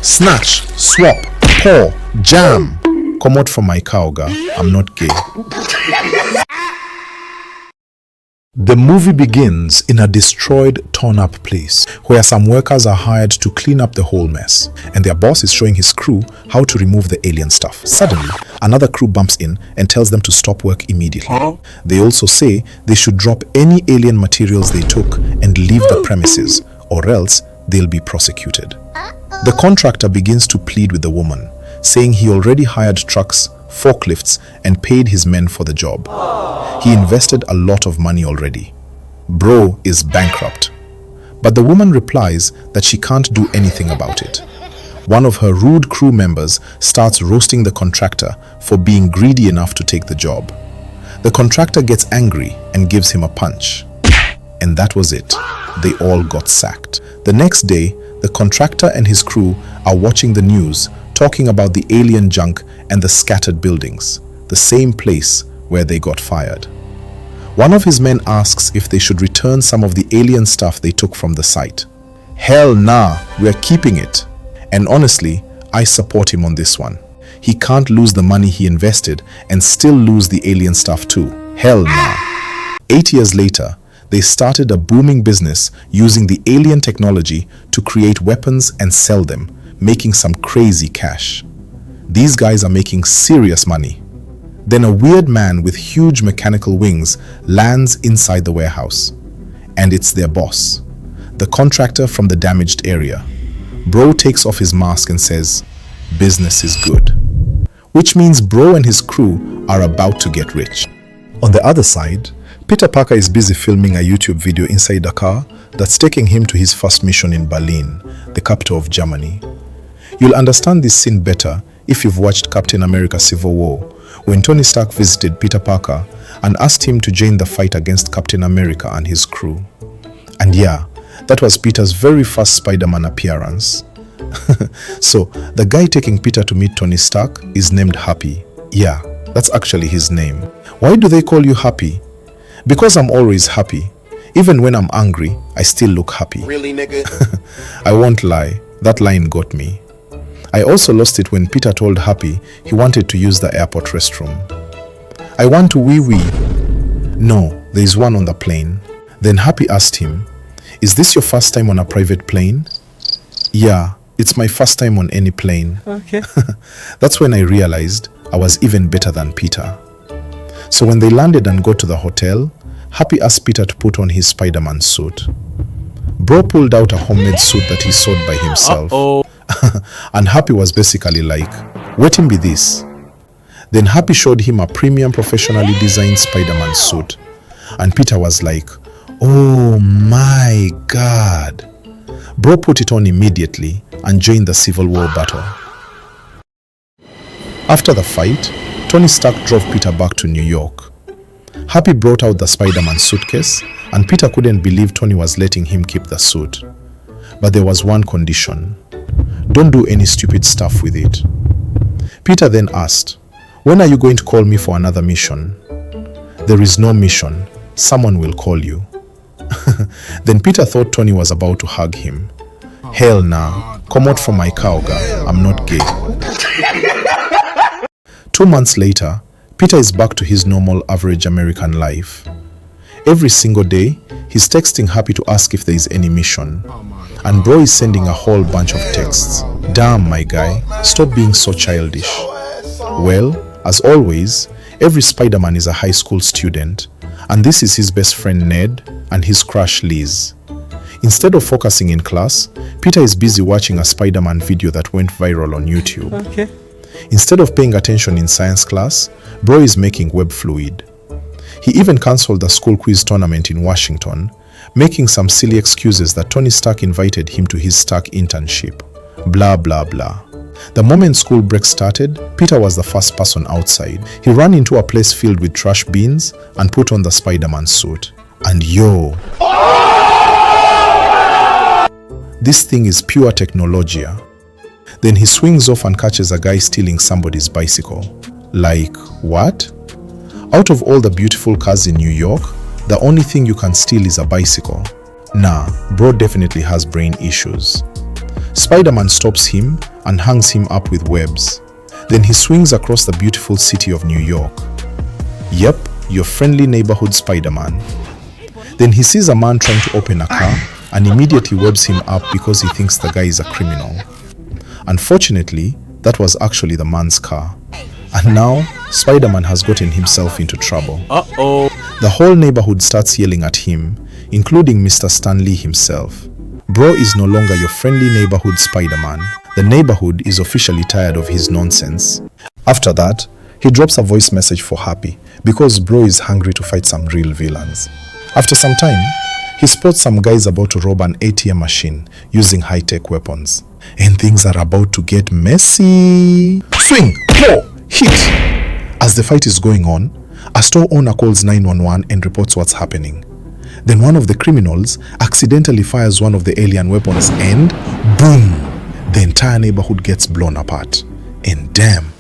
Snatch, swap, pour, jam. Come out from my car, oga. I'm not gay. The movie begins in a destroyed, torn-up place where some workers are hired to clean up the whole mess, and their boss is showing his crew how to remove the alien stuff. Suddenly, another crew bumps in and tells them to stop work immediately. They also say they should drop any alien materials they took and leave the premises, or else they'll be prosecuted. The contractor begins to plead with the woman, saying he already hired trucks, forklifts, and paid his men for the job. He invested a lot of money already. Bro is bankrupt. But the woman replies that she can't do anything about it. One of her rude crew members starts roasting the contractor for being greedy enough to take the job. The contractor gets angry and gives him a punch. And that was it. They all got sacked. The next day, the contractor and his crew are watching the news, talking about the alien junk and the scattered buildings, the same place where they got fired. One of his men asks if they should return some of the alien stuff they took from the site. Hell nah, we're keeping it. And honestly, I support him on this one. He can't lose the money he invested and still lose the alien stuff too. Hell nah. 8 years later, they started a booming business using the alien technology to create weapons and sell them, making some crazy cash. These guys are making serious money. Then a weird man with huge mechanical wings lands inside the warehouse. And it's their boss, the contractor from the damaged area. Bro takes off his mask and says, "Business is good." Which means Bro and his crew are about to get rich. On the other side, Peter Parker is busy filming a YouTube video inside a car that's taking him to his first mission in Berlin, the capital of Germany. You'll understand this scene better if you've watched Captain America Civil War, when Tony Stark visited Peter Parker and asked him to join the fight against Captain America and his crew. And yeah, that was Peter's very first Spider-Man appearance. So, the guy taking Peter to meet Tony Stark is named Happy. Yeah, that's actually his name. Why do they call you Happy? Because I'm always happy. Even when I'm angry, I still look happy. Really, nigga? I won't lie, that line got me. I also lost it when Peter told Happy he wanted to use the airport restroom. I want to wee-wee. No, there is one on the plane. Then Happy asked him, "Is this your first time on a private plane?" "Yeah, it's my first time on any plane." Okay. That's when I realized I was even better than Peter. So when they landed and got to the hotel, Happy asked Peter to put on his Spider-Man suit. Bro pulled out a homemade suit that he sewed by himself. And Happy was basically like, "Let him be this." Then Happy showed him a premium professionally designed Spider-Man suit. And Peter was like, "Oh my God." Bro put it on immediately and joined the Civil War battle. After the fight, Tony Stark drove Peter back to New York. Happy brought out the Spider-Man suitcase, and Peter couldn't believe Tony was letting him keep the suit. But there was one condition. Don't do any stupid stuff with it. Peter then asked, "When are you going to call me for another mission?" "There is no mission. Someone will call you." Then Peter thought Tony was about to hug him. Hell nah. Come out from my car, oga. I'm not gay. 2 months later, Peter is back to his normal average American life. Every single day, he's texting Happy to ask if there is any mission. And Bro is sending a whole bunch of texts. Damn, my guy, stop being so childish. Well, as always, every Spider-Man is a high school student, and this is his best friend Ned and his crush Liz. Instead of focusing in class, Peter is busy watching a Spider-Man video that went viral on YouTube. Okay. Instead of paying attention in science class, Bro is making web fluid. He even cancelled the school quiz tournament in Washington, making some silly excuses that Tony Stark invited him to his Stark internship. Blah blah blah. The moment school break started, Peter was the first person outside. He ran into a place filled with trash bins and put on the Spider-Man suit. And yo, this thing is pure technologia. Then he swings off and catches a guy stealing somebody's bicycle. Like, what? Out of all the beautiful cars in New York, the only thing you can steal is a bicycle. Nah, bro definitely has brain issues. Spider-Man stops him and hangs him up with webs. Then he swings across the beautiful city of New York. Yep, your friendly neighborhood Spider-Man. Then he sees a man trying to open a car and immediately webs him up because he thinks the guy is a criminal. Unfortunately, that was actually the man's car. And now, Spider-Man has gotten himself into trouble. Uh-oh. The whole neighborhood starts yelling at him, including Mr. Stan Lee himself. Bro is no longer your friendly neighborhood Spider-Man. The neighborhood is officially tired of his nonsense. After that, he drops a voice message for Happy because Bro is hungry to fight some real villains. After some time, he spots some guys about to rob an ATM machine using high-tech weapons. And things are about to get messy. Swing! Blow! Hit! As the fight is going on, a store owner calls 911 and reports what's happening. Then one of the criminals accidentally fires one of the alien weapons and boom! The entire neighborhood gets blown apart. And damn,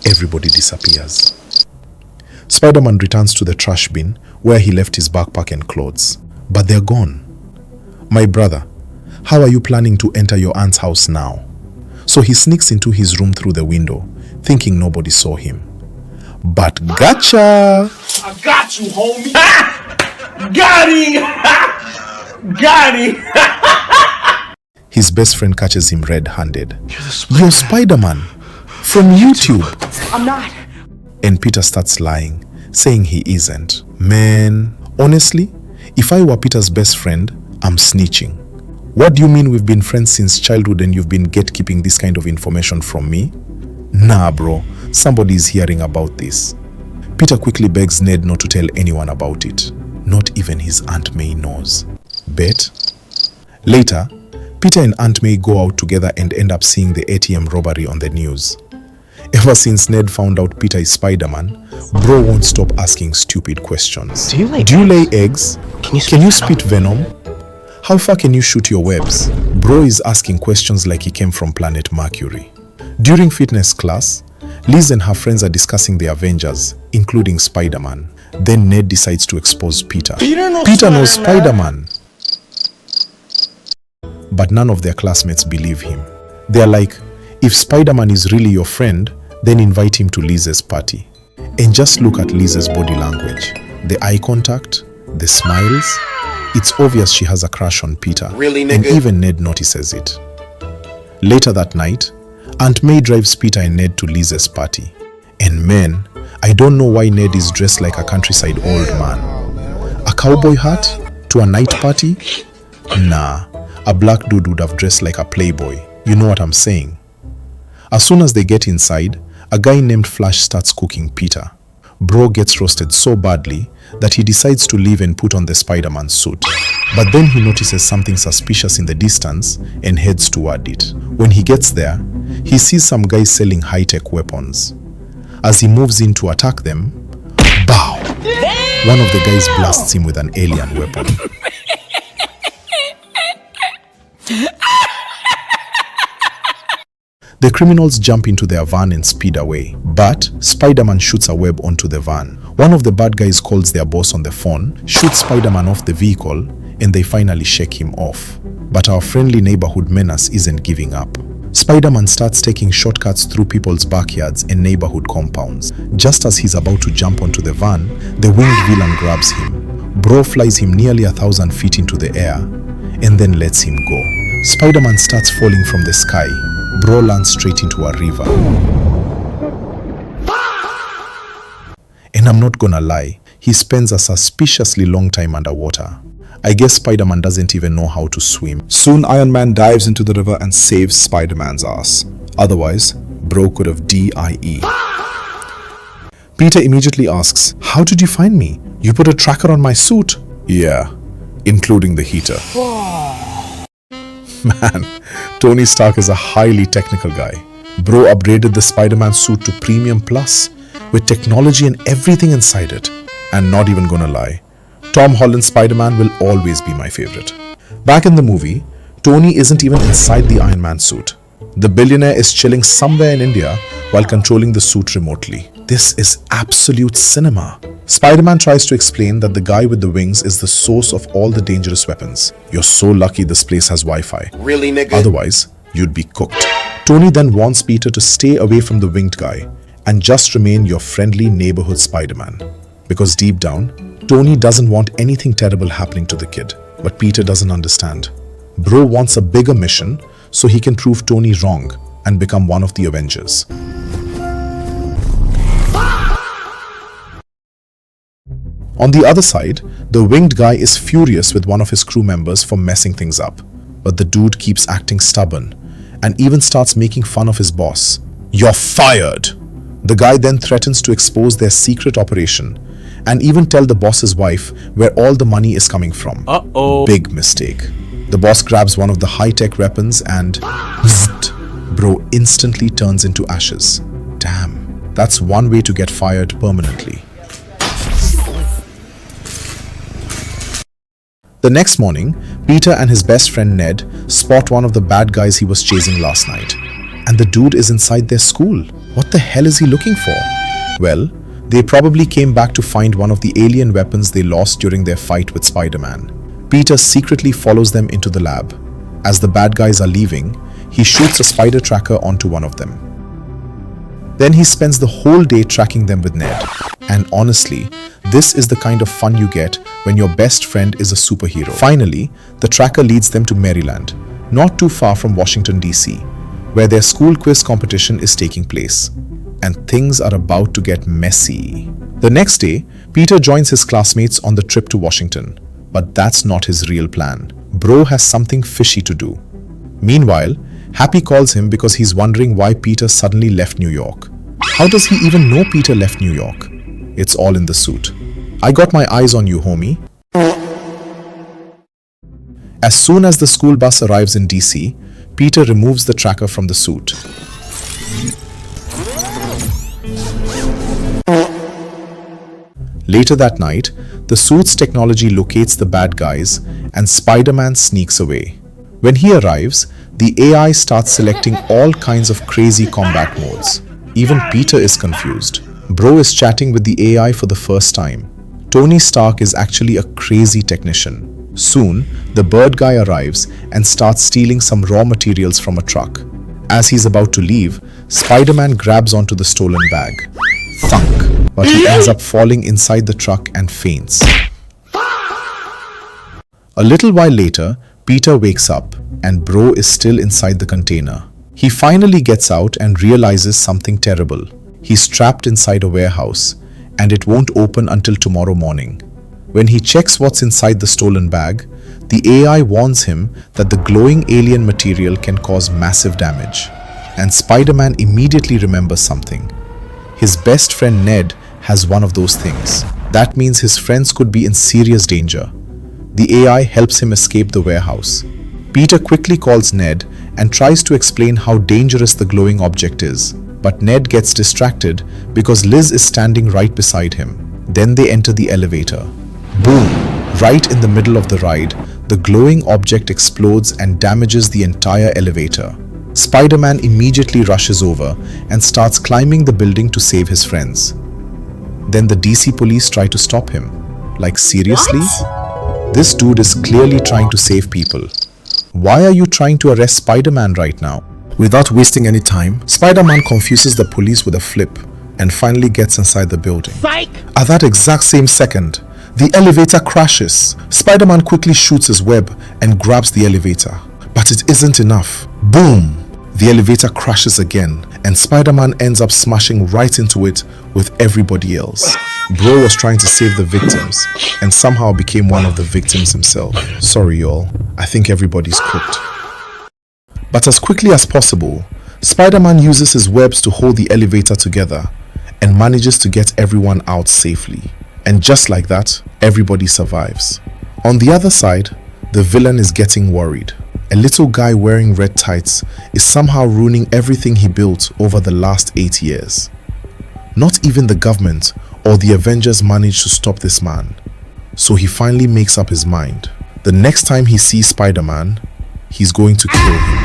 everybody disappears. Spider-Man returns to the trash bin where he left his backpack and clothes. But they're gone. My brother, how are you planning to enter your aunt's house now? So he sneaks into his room through the window, thinking nobody saw him. But gotcha! I got you, homie! Got him! Got him! His best friend catches him red-handed. You're Spider-Man from YouTube. I'm not. And Peter starts lying, saying he isn't. Man, honestly, if I were Peter's best friend, I'm snitching. What do you mean we've been friends since childhood and you've been gatekeeping this kind of information from me? Nah, bro, somebody is hearing about this. Peter quickly begs Ned not to tell anyone about it. Not even his Aunt May knows. Bet? Later, Peter and Aunt May go out together and end up seeing the ATM robbery on the news. Ever since Ned found out Peter is Spider-Man, bro won't stop asking stupid questions. Do you lay eggs? Can you spit venom? How far can you shoot your webs? Bro is asking questions like he came from planet Mercury. During fitness class, Liz and her friends are discussing the Avengers, including Spider-Man. Then Ned decides to expose Peter. Peter knows Spider-Man. But none of their classmates believe him. They're like, if Spider-Man is really your friend, then invite him to Liz's party. And just look at Liz's body language. The eye contact, the smiles. It's obvious she has a crush on Peter. Really, nigga? And even Ned notices it. Later that night, Aunt May drives Peter and Ned to Liz's party. And man, I don't know why Ned is dressed like a countryside old man. A cowboy hat to a night party? Nah, a black dude would have dressed like a playboy. You know what I'm saying? As soon as they get inside, a guy named Flash starts cooking Peter. Bro gets roasted so badly that he decides to leave and put on the Spider-Man suit. But then he notices something suspicious in the distance and heads toward it. When he gets there, he sees some guys selling high-tech weapons. As he moves in to attack them, bow! One of the guys blasts him with an alien weapon. The criminals jump into their van and speed away, but Spider-Man shoots a web onto the van. One of the bad guys calls their boss on the phone, shoots Spider-Man off the vehicle, and they finally shake him off. But our friendly neighborhood menace isn't giving up. Spider-Man starts taking shortcuts through people's backyards and neighborhood compounds. Just as he's about to jump onto the van, the winged villain grabs him. Bro flies him nearly 1,000 feet into the air, and then lets him go. Spider-Man starts falling from the sky. Bro lands straight into a river. And I'm not gonna lie, he spends a suspiciously long time underwater. I guess Spider-Man doesn't even know how to swim. Soon Iron Man dives into the river and saves Spider-Man's ass. Otherwise, bro could have DIE. Peter immediately asks, "How did you find me? You put a tracker on my suit?" "Yeah, including the heater." Man, Tony Stark is a highly technical guy. Bro upgraded the Spider-Man suit to Premium Plus with technology and everything inside it. And not even gonna lie, Tom Holland's Spider-Man will always be my favorite. Back in the movie, Tony isn't even inside the Iron Man suit. The billionaire is chilling somewhere in India while controlling the suit remotely. This is absolute cinema. Spider-Man tries to explain that the guy with the wings is the source of all the dangerous weapons. "You're so lucky this place has Wi-Fi. Really, nigga? Otherwise, you'd be cooked. Tony then wants Peter to stay away from the winged guy and just remain your friendly neighborhood Spider-Man. Because deep down, Tony doesn't want anything terrible happening to the kid. But Peter doesn't understand. Bro wants a bigger mission so he can prove Tony wrong and become one of the Avengers. On the other side, the winged guy is furious with one of his crew members for messing things up. But the dude keeps acting stubborn and even starts making fun of his boss. "You're fired!" The guy then threatens to expose their secret operation and even tell the boss's wife where all the money is coming from. Big mistake. The boss grabs one of the high-tech weapons and bro instantly turns into ashes. Damn, that's one way to get fired permanently. The next morning, Peter and his best friend Ned spot one of the bad guys he was chasing last night. And the dude is inside their school. What the hell is he looking for? Well, they probably came back to find one of the alien weapons they lost during their fight with Spider-Man. Peter secretly follows them into the lab. As the bad guys are leaving, he shoots a spider tracker onto one of them. Then he spends the whole day tracking them with Ned. And honestly, this is the kind of fun you get when your best friend is a superhero. Finally, the tracker leads them to Maryland, not too far from Washington, D.C., where their school quiz competition is taking place. And things are about to get messy. The next day, Peter joins his classmates on the trip to Washington. But that's not his real plan. Bro has something fishy to do. Meanwhile, Happy calls him because he's wondering why Peter suddenly left New York. How does he even know Peter left New York? It's all in the suit. I got my eyes on you, homie. As soon as the school bus arrives in DC, Peter removes the tracker from the suit. Later that night, the suit's technology locates the bad guys and Spider-Man sneaks away. When he arrives, the AI starts selecting all kinds of crazy combat modes. Even Peter is confused. Bro is chatting with the AI for the first time. Tony Stark is actually a crazy technician. Soon, the bird guy arrives and starts stealing some raw materials from a truck. As he's about to leave, Spider-Man grabs onto the stolen bag. Thunk! But he ends up falling inside the truck and faints. A little while later, Peter wakes up and Bro is still inside the container. He finally gets out and realizes something terrible. He's trapped inside a warehouse and it won't open until tomorrow morning. When he checks what's inside the stolen bag, the AI warns him that the glowing alien material can cause massive damage. And Spider-Man immediately remembers something. His best friend Ned has one of those things. That means his friends could be in serious danger. The AI helps him escape the warehouse. Peter quickly calls Ned and tries to explain how dangerous the glowing object is. But Ned gets distracted because Liz is standing right beside him. Then they enter the elevator. Boom! Right in the middle of the ride, the glowing object explodes and damages the entire elevator. Spider-Man immediately rushes over and starts climbing the building to save his friends. Then the DC police try to stop him. Like, seriously? What? This dude is clearly trying to save people. Why are you trying to arrest Spider-Man right now? Without wasting any time, Spider-Man confuses the police with a flip and finally gets inside the building. Psych! At that exact same second, the elevator crashes. Spider-Man quickly shoots his web and grabs the elevator. But it isn't enough. Boom! The elevator crashes again and Spider-Man ends up smashing right into it with everybody else. Bro was trying to save the victims and somehow became one of the victims himself. Sorry y'all, I think everybody's cooked. But as quickly as possible, Spider-Man uses his webs to hold the elevator together and manages to get everyone out safely. And just like that, everybody survives. On the other side, the villain is getting worried. A little guy wearing red tights is somehow ruining everything he built over the last 8 years. Not even the government or the Avengers managed to stop this man. So he finally makes up his mind. The next time he sees Spider-Man, he's going to kill him.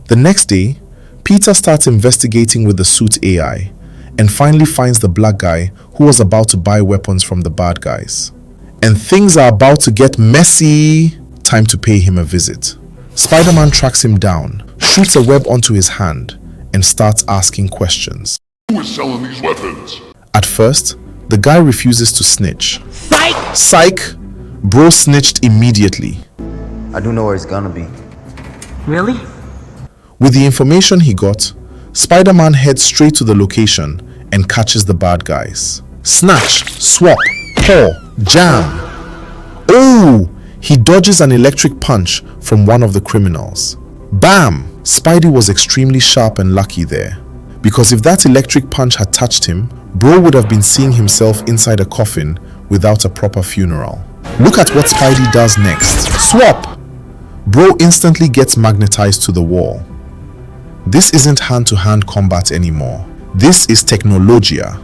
The next day, Peter starts investigating with the suit AI and finally finds the black guy who was about to buy weapons from the bad guys. And things are about to get messy. time to pay him a visit. Spider-Man tracks him down, shoots a web onto his hand, and starts asking questions. Who is selling these weapons? At first, the guy refuses to snitch. Psych! Psych! Bro snitched immediately. I do know where it's gonna be. Really? With the information he got, Spider-Man heads straight to the location and catches the bad guys. Snatch, swap, paw, jam. Oh! He dodges an electric punch from one of the criminals. Bam! Spidey was extremely sharp and lucky there. Because if that electric punch had touched him, Bro would have been seeing himself inside a coffin without a proper funeral. Look at what Spidey does next. Swap! Bro instantly gets magnetized to the wall. This isn't hand-to-hand combat anymore. This is technologia.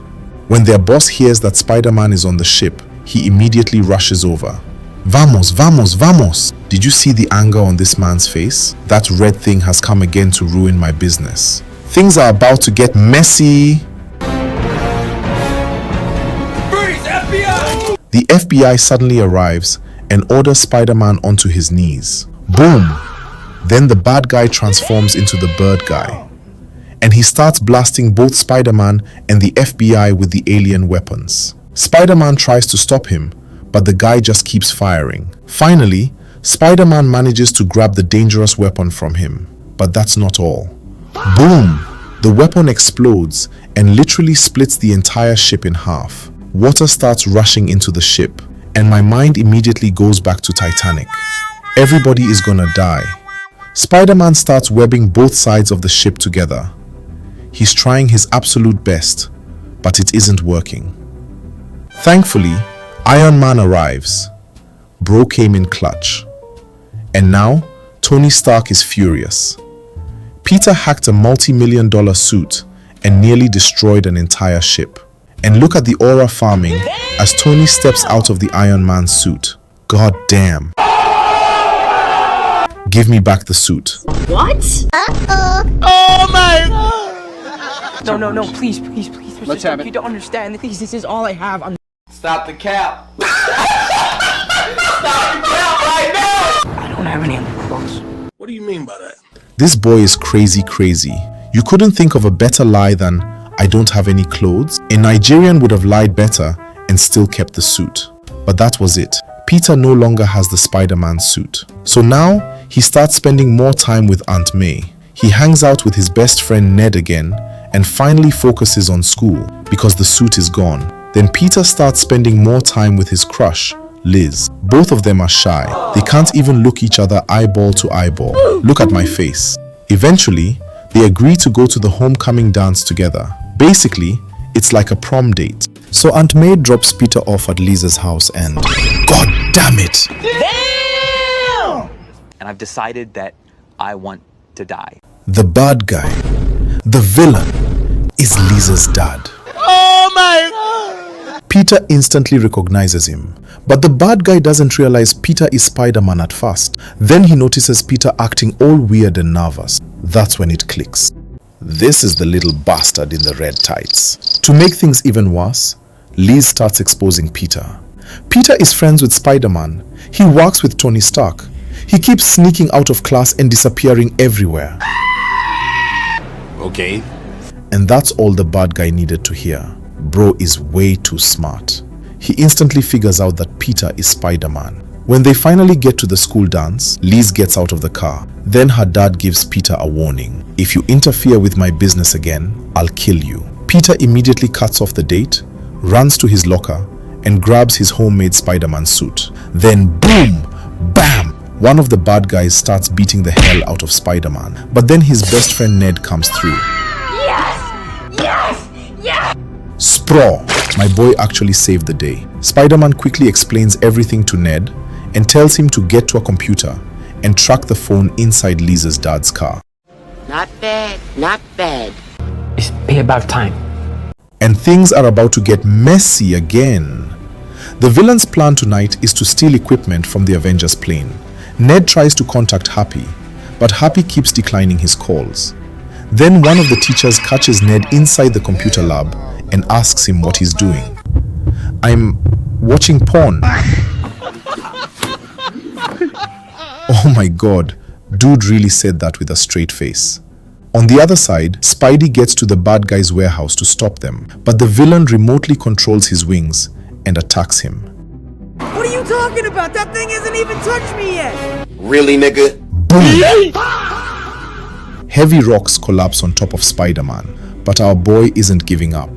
When their boss hears that Spider-Man is on the ship, he immediately rushes over. Vamos, vamos, vamos! Did you see the anger on this man's face? That red thing has come again to ruin my business. Things are about to get messy. Freeze, FBI! The FBI suddenly arrives and orders Spider-Man onto his knees. Boom! Then the bad guy transforms into the bird guy. And he starts blasting both Spider-Man and the FBI with the alien weapons. Spider-Man tries to stop him, but the guy just keeps firing. Finally, Spider-Man manages to grab the dangerous weapon from him. But that's not all. Boom! The weapon explodes and literally splits the entire ship in half. Water starts rushing into the ship, and my mind immediately goes back to Titanic. Everybody is gonna die. Spider-Man starts webbing both sides of the ship together. He's trying his absolute best, but it isn't working. Thankfully, Iron Man arrives. Bro came in clutch. And now, Tony Stark is furious. Peter hacked a multi-million-dollar suit and nearly destroyed an entire ship. And look at the aura farming as Tony steps out of the Iron Man suit. God damn. Give me back the suit. What? Oh my God! No, please. Let's have it. You don't understand. This is all I have. Stop the cap! Stop the cap right now! I don't have any other clothes. What do you mean by that? This boy is crazy. You couldn't think of a better lie than, I don't have any clothes? A Nigerian would have lied better and still kept the suit. But that was it. Peter no longer has the Spider-Man suit. So now, he starts spending more time with Aunt May. He hangs out with his best friend Ned again and finally focuses on school because the suit is gone. Then Peter starts spending more time with his crush, Liz. Both of them are shy. They can't even look each other eyeball to eyeball. Look at my face. Eventually, they agree to go to the homecoming dance together. Basically, it's like a prom date. So Aunt May drops Peter off at Liz's house and... God damn it! Damn! And I've decided that I want to die. The bad guy, the villain, is Liz's dad. Oh my God! Peter instantly recognizes him, but the bad guy doesn't realize Peter is Spider-Man at first. Then he notices Peter acting all weird and nervous. That's when it clicks. This is the little bastard in the red tights. To make things even worse, Liz starts exposing Peter. Peter is friends with Spider-Man. He works with Tony Stark. He keeps sneaking out of class and disappearing everywhere. Okay. And that's all the bad guy needed to hear. Bro is way too smart. He instantly figures out that Peter is Spider-Man. When they finally get to the school dance, Liz gets out of the car. Then her dad gives Peter a warning. If you interfere with my business again, I'll kill you. Peter immediately cuts off the date, runs to his locker, and grabs his homemade Spider-Man suit. Then boom! Bam! One of the bad guys starts beating the hell out of Spider-Man. But then his best friend Ned comes through. Yes! Spraw! My boy actually saved the day. Spider-Man quickly explains everything to Ned and tells him to get to a computer and track the phone inside Lisa's dad's car. Not bad. It's about time. And things are about to get messy again. The villain's plan tonight is to steal equipment from the Avengers plane. Ned tries to contact Happy, but Happy keeps declining his calls. Then one of the teachers catches Ned inside the computer lab and asks him what he's doing. I'm watching porn. Oh my god, dude really said that with a straight face. On the other side, Spidey gets to the bad guy's warehouse to stop them, but the villain remotely controls his wings and attacks him. What are you talking about? That thing hasn't even touched me yet. Really, nigga? Boom! Heavy rocks collapse on top of Spider-Man, but our boy isn't giving up.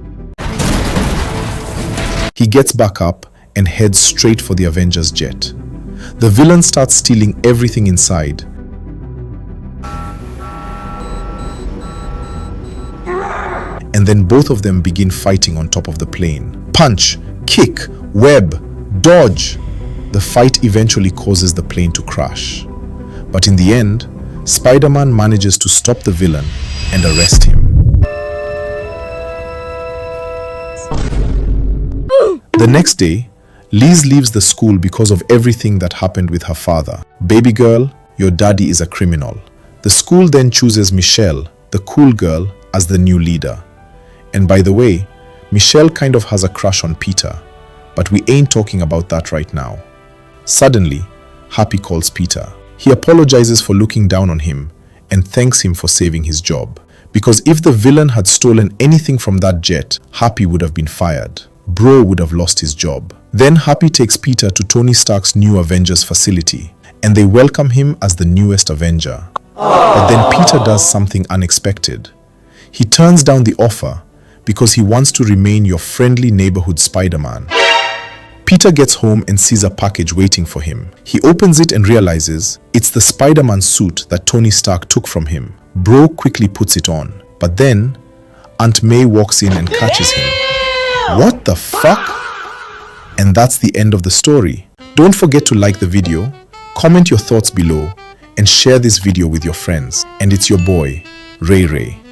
He gets back up and heads straight for the Avengers jet. The villain starts stealing everything inside. And then both of them begin fighting on top of the plane. Punch, kick, web, dodge. The fight eventually causes the plane to crash. But in the end, Spider-Man manages to stop the villain and arrest him. The next day, Liz leaves the school because of everything that happened with her father. Baby girl, your daddy is a criminal. The school then chooses Michelle, the cool girl, as the new leader. And by the way, Michelle kind of has a crush on Peter, but we ain't talking about that right now. Suddenly, Happy calls Peter. He apologizes for looking down on him and thanks him for saving his job. Because if the villain had stolen anything from that jet, Happy would have been fired. Bro would have lost his job. Then Happy takes Peter to Tony Stark's new Avengers facility, and they welcome him as the newest Avenger. But then Peter does something unexpected. He turns down the offer because he wants to remain your friendly neighborhood Spider-Man. Peter gets home and sees a package waiting for him. He opens it and realizes it's the Spider-Man suit that Tony Stark took from him. Bro quickly puts it on, but then Aunt May walks in and catches him. What the fuck? And that's the end of the story. Don't forget to like the video, comment your thoughts below, and share this video with your friends. And it's your boy, Ray Ray.